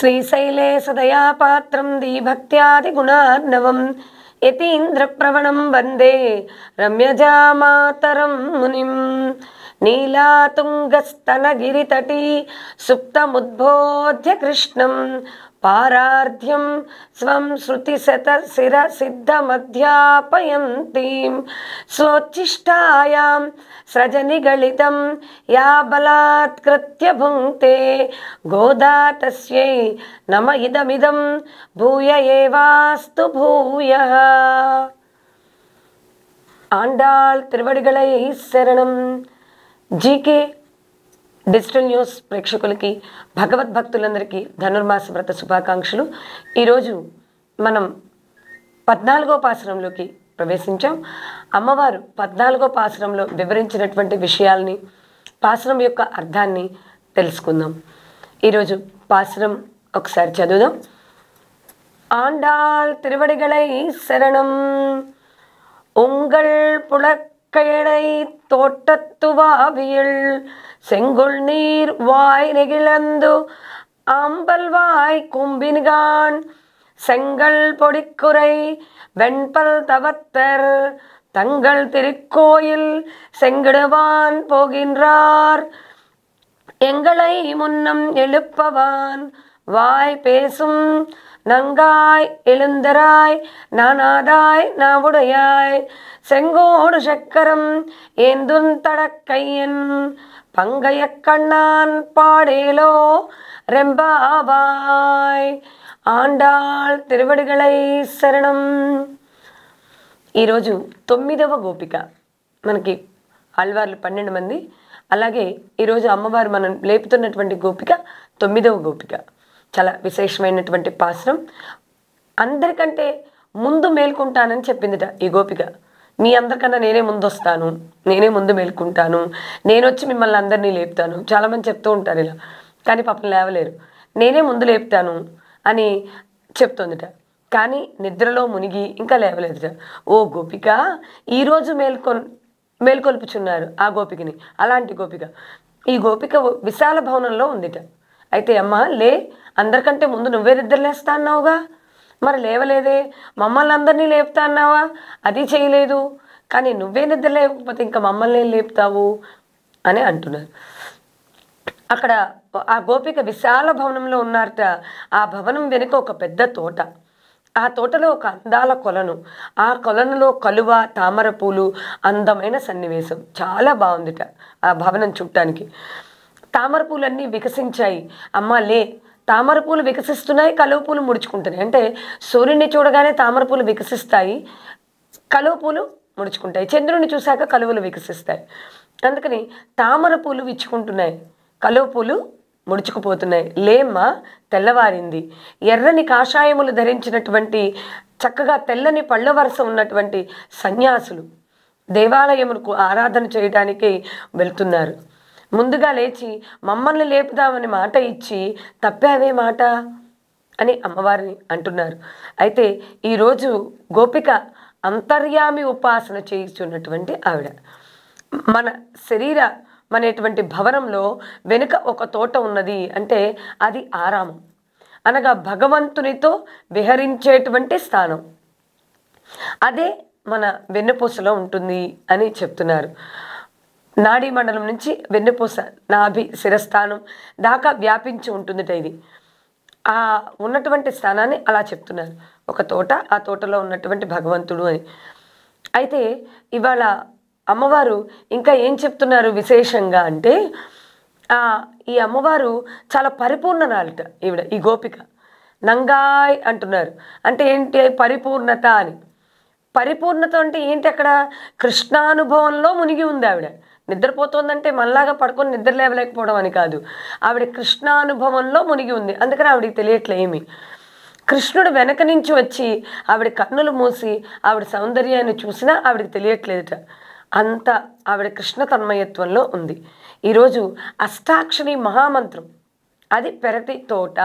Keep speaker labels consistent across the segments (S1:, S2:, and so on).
S1: శ్రీశైలే సదయా పాత్రం దీభక్త్యాదిగుణార్ణవం యతీంద్రప్రవణం వందే రమ్యజామాతరం మునిం. నీలాతుంగస్తనగిరితటీ సుప్తముద్బోధ్య కృష్ణం పారార్ధ్యం స్వం శృతిశతశిరసిద్ధమధ్యాపయంతీం స్వోచ్ఛిష్టాయాం స్రజనిగళితం యా బలాత్కృత్య భుంక్తే గోదా తస్యై నమ ఇదమిదం భూయ ఏవాస్తు భూయః. ఆండాళ్ తిరువడిగళై శరణం. జీకే డిజిటల్ న్యూస్ ప్రేక్షకులకి, భగవద్భక్తులందరికీ ధనుర్మాస వ్రత శుభాకాంక్షలు. ఈరోజు మనం 14వ పాసురంలోకి ప్రవేశించాం. అమ్మవారు 14వ పాసురంలో వివరించినటువంటి విషయాల్ని, పాసురం యొక్క అర్థాన్ని తెలుసుకుందాం. ఈరోజు పాసురం ఒకసారి చదువుదాం. ఆండాళ్ తిరువడిగళై శరణం. உங்கள் புலக்கையடை தோட்டத்துவாவியல் செங்கொள் நீர் வாய் நெகிழந்து ஆம்பல் வாய் கும்பின்கான் செங்கல் பொடிக்குறை வெண்பல் தவத்தர் தங்கள் திருக்கோயில் செங்கிடுவான் போகின்றார். எங்களை முன்னம் எழுப்பவான் வாய் பேசும் நங்காய் எழுந்தராய் நானாதாய் நாவுடையாய் செங்கோடு சக்கரம் ஏந்துன் தடக்கையன் பங்கைய கண்ணான் பாடேலோ ரெம்பாவாய். ఆండాళ్ తిరువడిగళై శరణం. ఈరోజు 9వ గోపిక. మనకి ఆళ్వార్లు 12 మంది. అలాగే ఈరోజు అమ్మవారు మనం లేపుతున్నటువంటి గోపిక 9వ గోపిక. చాలా విశేషమైనటువంటి పాసురం. అందరికంటే ముందు మేల్కొంటానని చెప్పిందిట ఈ గోపిక. మీ అందరికన్నా నేనే ముందు వస్తాను, నేనే ముందు మేల్కొంటాను, నేను వచ్చి మిమ్మల్ని అందరినీ లేపుతాను. చాలామంది చెప్తూ ఉంటారు ఇలా, కానీ పాపం లేవలేరు. నేనే ముందు లేపుతాను అని చెప్తుందిట. కానీ నిద్రలో మునిగి ఇంకా లేవలేదుట. ఓ గోపిక, ఈరోజు మేల్కొల్పుచున్నారు ఆ గోపికని. అలాంటి గోపిక. ఈ గోపిక విశాల భవనంలో ఉందిట. అయితే అమ్మ లే, అందరికంటే ముందు నువ్వే నిద్రలేస్తా అన్నావుగా, మరి లేవలేదే, మమ్మల్ని అందరినీ లేపుతా అన్నావా, అది చేయలేదు. కానీ నువ్వే నిద్ర లేకపోతే ఇంకా మమ్మల్ని లేపుతావు అని అంటున్నారు. అక్కడ ఆ గోపిక విశాల భవనంలో ఉన్నారట. ఆ భవనం వెనుక ఒక పెద్ద తోట. ఆ తోటలో ఒక అందాల కొలను. ఆ కొలనులో కలువ, తామర పూలు, అందమైన సన్నివేశం. చాలా బాగుందిట ఆ భవనం చూడటానికి. తామర పూలన్నీ వికసించాయి. అమ్మ లే, తామర పూలు వికసిస్తున్నాయి, కలువ పూలు ముడుచుకుంటున్నాయి. అంటే సూర్యుడిని చూడగానే తామర పూలు వికసిస్తాయి, కలువ పూలు ముడుచుకుంటాయి. చంద్రుడిని చూశాక కలువలు వికసిస్తాయి. అందుకని తామర పూలు విచ్చుకుంటున్నాయి, కలువ పూలు ముడుచుకుపోతున్నాయి. లేమ్మా, తెల్లవారింది. ఎర్రని కాషాయములు ధరించినటువంటి, చక్కగా తెల్లని పళ్ళ వరుస ఉన్నటువంటి సన్యాసులు దేవాలయములకు ఆరాధన చేయడానికి వెళ్తున్నారు. ముందుగా లేచి మమ్మల్ని లేపుదామని మాట ఇచ్చి తప్పావే మాట అని అమ్మవారిని అంటున్నారు. అయితే ఈరోజు గోపిక అంతర్యామి ఉపాసన చేయిస్తున్నటువంటి ఆవిడ. మన శరీరమనేటువంటి భవనంలో వెనుక ఒక తోట ఉన్నది అంటే అది ఆరామం, అనగా భగవంతునితో విహరించేటువంటి స్థానం. అదే మన వెన్నుపూసలో ఉంటుంది అని చెప్తున్నారు. నాడీ మండలం నుంచి వెన్నుపూస, నాభి, శిరస్థానం దాకా వ్యాపించి ఉంటుందిట ఇది. ఆ ఉన్నటువంటి స్థానాన్ని అలా చెప్తున్నారు. ఒక తోట, ఆ తోటలో ఉన్నటువంటి భగవంతుడు అని. అయితే ఇవాళ అమ్మవారు ఇంకా ఏం చెప్తున్నారు విశేషంగా అంటే, ఈ అమ్మవారు చాలా పరిపూర్ణనాలట ఈవిడ, ఈ గోపిక. నంగాయ్ అంటున్నారు. అంటే ఏంటి పరిపూర్ణత అని. పరిపూర్ణత అంటే ఏంటి? అక్కడ కృష్ణానుభవంలో మునిగి ఉంది ఆవిడ. నిద్రపోతుందంటే మళ్ళాగా పడుకొని నిద్ర లేవలేకపోవడం అని కాదు. ఆవిడ కృష్ణానుభవంలో మునిగి ఉంది. అందుకని ఆవిడకి తెలియట్లే ఏమి. కృష్ణుడు వెనక నుంచి వచ్చి ఆవిడ కన్నులు మూసి ఆవిడ సౌందర్యాన్ని చూసినా ఆవిడకి తెలియట్లేదుట. అంత ఆవిడ కృష్ణ తన్మయత్వంలో ఉంది. ఈరోజు అష్టాక్షరి మహామంత్రం, అది పెరటి తోట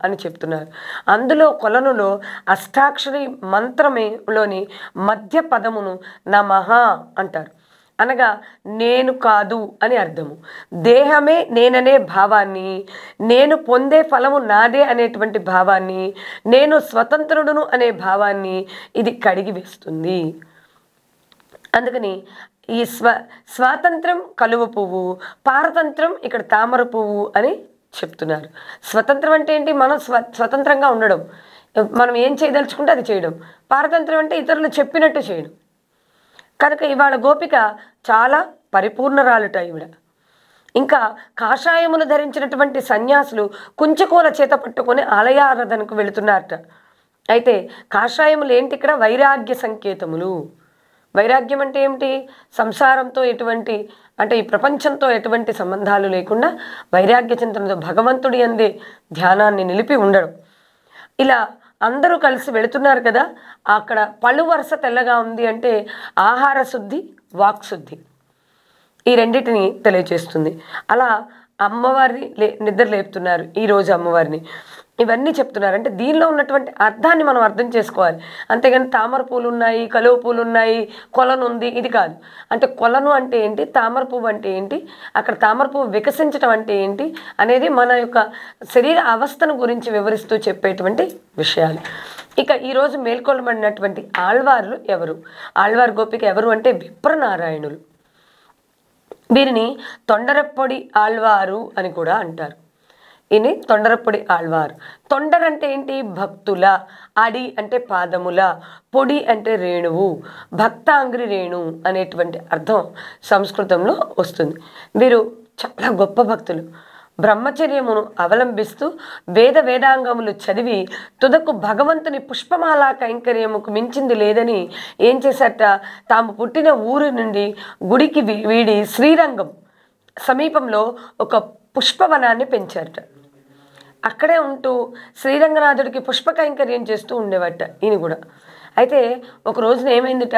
S1: అని చెప్తున్నారు. అందులో కొలనులో అష్టాక్షరి మంత్రమేలోని మధ్య పదమును నమః అంటారు. అనగా నేను కాదు అని అర్థము. దేహమే నేననే భావాన్ని, నేను పొందే ఫలము నాదే అనేటువంటి భావాన్ని, నేను స్వతంత్రుడును అనే భావాన్ని ఇది కడిగి వేస్తుంది. అందుకని ఈ స్వాతంత్రం కలువ పువ్వు, పారతంత్రం ఇక్కడ తామర పువ్వు అని చెప్తున్నారు. స్వతంత్రం అంటే ఏంటి? మనం స్వతంత్రంగా ఉండడం, మనం ఏం చేయదలుచుకుంటే అది చేయడం. పారతంత్రం అంటే ఇతరులు చెప్పినట్టు చేయడం. కనుక ఇవాళ గోపిక చాలా పరిపూర్ణరాలుట ఈవిడ. ఇంకా కాషాయములు ధరించినటువంటి సన్యాసులు కుంచకోల చేత పట్టుకొని ఆలయారాధనకు వెళుతున్నారట. అయితే కాషాయములు ఏంటి? ఇక్కడ వైరాగ్య సంకేతములు. వైరాగ్యం అంటే ఏమిటి? సంసారంతో ఎటువంటి, అంటే ఈ ప్రపంచంతో ఎటువంటి సంబంధాలు లేకుండా వైరాగ్య చింతనతో భగవంతుడి అందే ధ్యానాన్ని నిలిపి ఉండడం. ఇలా అందరూ కలిసి వెళుతున్నారు కదా. అక్కడ పళ్ళు వరుస తెల్లగా ఉంది అంటే ఆహార శుద్ధి, వాక్ శుద్ధి, ఈ రెండింటిని తెలియజేస్తుంది. అలా అమ్మవారిని నిద్ర లేపుతున్నారు ఈరోజు అమ్మవారిని. ఇవన్నీ చెప్తున్నారు అంటే దీనిలో ఉన్నటువంటి అర్థాన్ని మనం అర్థం చేసుకోవాలి. అంతేగాని తామర పూలు ఉన్నాయి, కలువ పూలు ఉన్నాయి, కొలను ఉంది, ఇది కాదు. అంటే కొలను అంటే ఏంటి, తామర పువ్వు అంటే ఏంటి, అక్కడ తామర పువ్వు వికసించడం అంటే ఏంటి అనేది మన యొక్క శరీర అవస్థను గురించి వివరిస్తూ చెప్పేటువంటి విషయాలు. ఇక ఈరోజు మేల్కొల్బడినటువంటి ఆళ్వార్లు ఎవరు? ఆళ్వార్ గోపిక ఎవరు అంటే విప్రనారాయణులు. వీరిని తొండరప్పొడి ఆళ్వారు అని కూడా అంటారు. ఈయన తొండరప్పొడి ఆళ్వారు. తొండర్ అంటే ఏంటి? భక్తుల. అడి అంటే పాదముల, పొడి అంటే రేణువు, భక్తాంగ్రి రేణు అనేటువంటి అర్థం సంస్కృతంలో వస్తుంది. వీరు చాలా గొప్ప భక్తులు. బ్రహ్మచర్యమును అవలంబిస్తూ వేదాంగములు చదివి తుదకు భగవంతుని పుష్పమాలా కైంకర్యముకు మించింది లేదని ఏం చేశారట? తాము పుట్టిన ఊరి నుండి గుడికి వీడి శ్రీరంగం సమీపంలో ఒక పుష్పవనాన్ని పెంచారట. అక్కడే ఉంటూ శ్రీరంగనాథుడికి పుష్ప కైంకర్యం చేస్తూ ఉండేవట ఈయన కూడా. అయితే ఒక రోజున ఏమైందిట?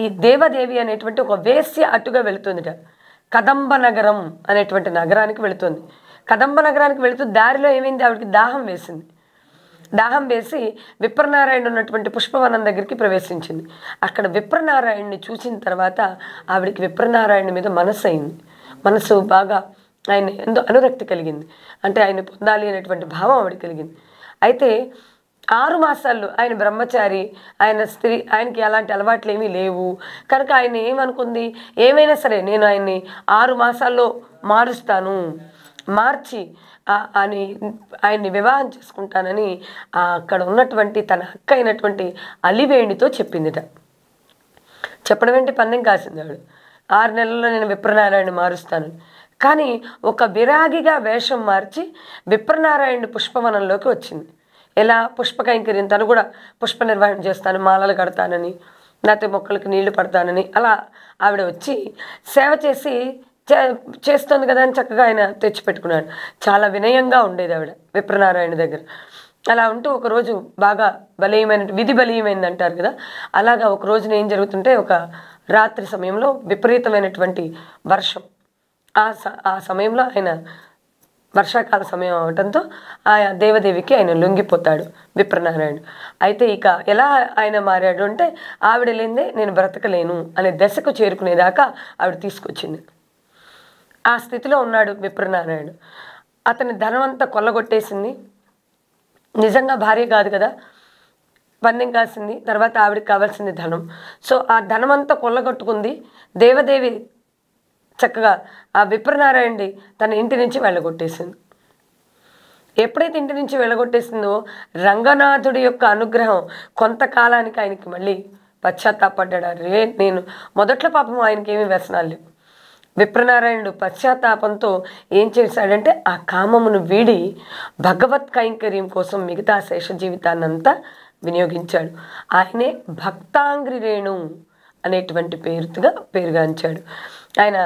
S1: ఈ దేవదేవి అనేటువంటి ఒక వేశ్య అటుగా వెళుతుందిట. కదంబ నగరం అనేటువంటి నగరానికి వెళుతుంది. కదంబ నగరానికి వెళుతూ దారిలో ఏమైంది? ఆవిడకి దాహం వేసింది. దాహం వేసి విప్రనారాయణ ఉన్నటువంటి పుష్పవనం దగ్గరికి ప్రవేశించింది. అక్కడ విప్రనారాయణని చూసిన తర్వాత ఆవిడికి విప్రనారాయణ మీద మనసు అయింది. మనసు బాగా ఆయన ఎంతో అనురక్తి కలిగింది. అంటే ఆయన పొందాలి అనేటువంటి భావం ఆవిడ కలిగింది. అయితే 6 మాసాల్లో ఆయన బ్రహ్మచారి, ఆయన స్త్రీ, ఆయనకి అలాంటి అలవాట్లు ఏమీ లేవు. కనుక ఆయన ఏమనుకుంది? ఏమైనా సరే నేను ఆయన్ని 6 మాసాల్లో మారుస్తాను, మార్చి ఆయన్ని వివాహం చేసుకుంటానని అక్కడ ఉన్నటువంటి తన అక్క అయినటువంటి అలివేణితో చెప్పిందిట. చెప్పడం ఏంటి? పందెం కాసింది ఆవిడ. 6 నెలల్లో నేను విప్రనారాయణ మారుస్తాను. కానీ ఒక విరాగిగా వేషం మార్చి విప్రనారాయణ పుష్పవనంలోకి వచ్చింది. ఎలా? పుష్ప కైంకర్యం, తను కూడా పుష్ప నిర్వహణ చేస్తాను, మాలలు కడతానని, లేకపోతే మొక్కలకు నీళ్లు పడతానని అలా ఆవిడ వచ్చి సేవ చేస్తుంది కదా అని చక్కగా ఆయన తెచ్చిపెట్టుకున్నాడు. చాలా వినయంగా ఉండేది ఆవిడ విప్రనారాయణ దగ్గర. అలా ఉంటూ ఒకరోజు బాగా బలీయమైన విధి బలీయమైంది అంటారు కదా, అలాగా ఒక రోజున ఏం జరుగుతుంటే ఒక రాత్రి సమయంలో విపరీతమైనటువంటి వర్షం. ఆ సమయంలో ఆయన వర్షాకాల సమయం అవడంతో ఆ దేవదేవికి ఆయన లొంగిపోతాడు విప్రనారాయణ. అయితే ఇక ఎలా ఆయన మారాడు అంటే ఆవిడ లేదే నేను బ్రతకలేను అనే దశకు చేరుకునేదాకా ఆవిడ తీసుకొచ్చింది. ఆ స్థితిలో ఉన్నాడు విప్రనారాయణ. అతని ధనం అంతా కొల్లగొట్టేసింది. నిజంగా భార్య కాదు కదా, పందెం కాసింది. తర్వాత ఆవిడకి కావాల్సింది ధనం. సో ఆ ధనం అంతా కొల్లగొట్టుకుంది. దేవదేవి చక్కగా ఆ విప్రనారాయణని తన ఇంటి నుంచి వెళ్ళగొట్టేసింది. ఎప్పుడైతే ఇంటి నుంచి వెళ్ళగొట్టేసిందో రంగనాథుడి యొక్క అనుగ్రహం కొంతకాలానికి ఆయనకి మళ్ళీ పశ్చాత్తాపడ్డాడు. అరే నేను మొదట్లో పాపం ఆయనకి ఏమీ వ్యసనాలు లేవు. విప్రనారాయణుడు పశ్చాత్తాపంతో ఏం చేశాడంటే ఆ కామమును వీడి భగవత్ కైంకర్యం కోసం మిగతా శేష జీవితాన్నంతా వినియోగించాడు. ఆయనే భక్తాంగ్రి రేణు అనేటువంటి పేరుగాంచాడు. ఆయన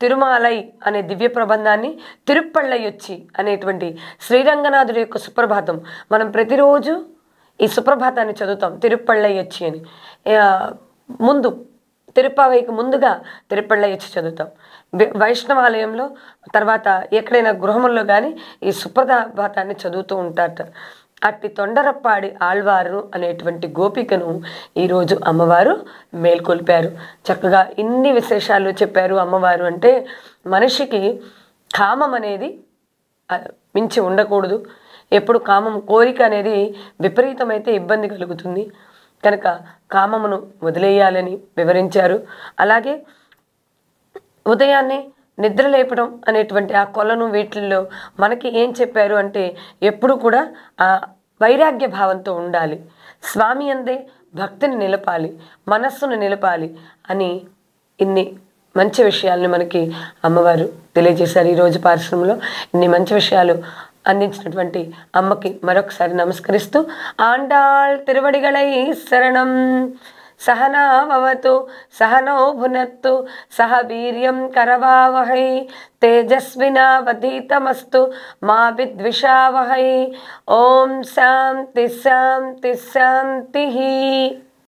S1: తిరుమాలై అనే దివ్య ప్రబంధాన్ని, తిరుప్పళ్ళయ్యొచ్చి అనేటువంటి శ్రీరంగనాథుడి యొక్క సుప్రభాతం, మనం ప్రతిరోజు ఈ సుప్రభాతాన్ని చదువుతాం తిరుప్పళ్ళయ్యొచ్చి అని. ముందు తిరుప్పావైకి ముందుగా తిరుప్పళ్ళయ్యొచ్చి చదువుతాం. వైష్ణవాలయంలో తర్వాత ఎక్కడైనా గృహముల్లో కానీ ఈ సుప్రభాతాన్ని చదువుతూ ఉంటారట. అట్టి తొండరప్పాడి ఆళ్వారు అనేటువంటి గోపికను ఈరోజు అమ్మవారు మేల్కొల్పారు. చక్కగా ఇన్ని విశేషాలు చెప్పారు అమ్మవారు. అంటే మనిషికి కామం అనేది మించి ఉండకూడదు. ఎప్పుడు కామం కోరిక అనేది విపరీతమైతే ఇబ్బంది కలుగుతుంది కనుక కామమును వదిలేయాలని వివరించారు. అలాగే ఉదయాన్నే నిద్ర లేపడం అనేటువంటి ఆ కొలను వీటిల్లో మనకి ఏం చెప్పారు అంటే ఎప్పుడు కూడా ఆ వైరాగ్య భావంతో ఉండాలి, స్వామి అందే భక్తిని నిలపాలి, మనస్సును నిలపాలి అని ఇన్ని మంచి విషయాల్ని మనకి అమ్మవారు తెలియజేశారు. ఈరోజు పారిశ్రమలో ఇన్ని మంచి విషయాలు అందించినటువంటి అమ్మకి మరొకసారి నమస్కరిస్తూ ఆండాళ్ తిరువడిగళై శరణం. సహనావతు సహనో భునత్తు సహ వీర్యం కరవావహై తేజస్వినావధీతమస్తు మా విద్విషావహై. ఓం శాంతి శాంతి శాంతి.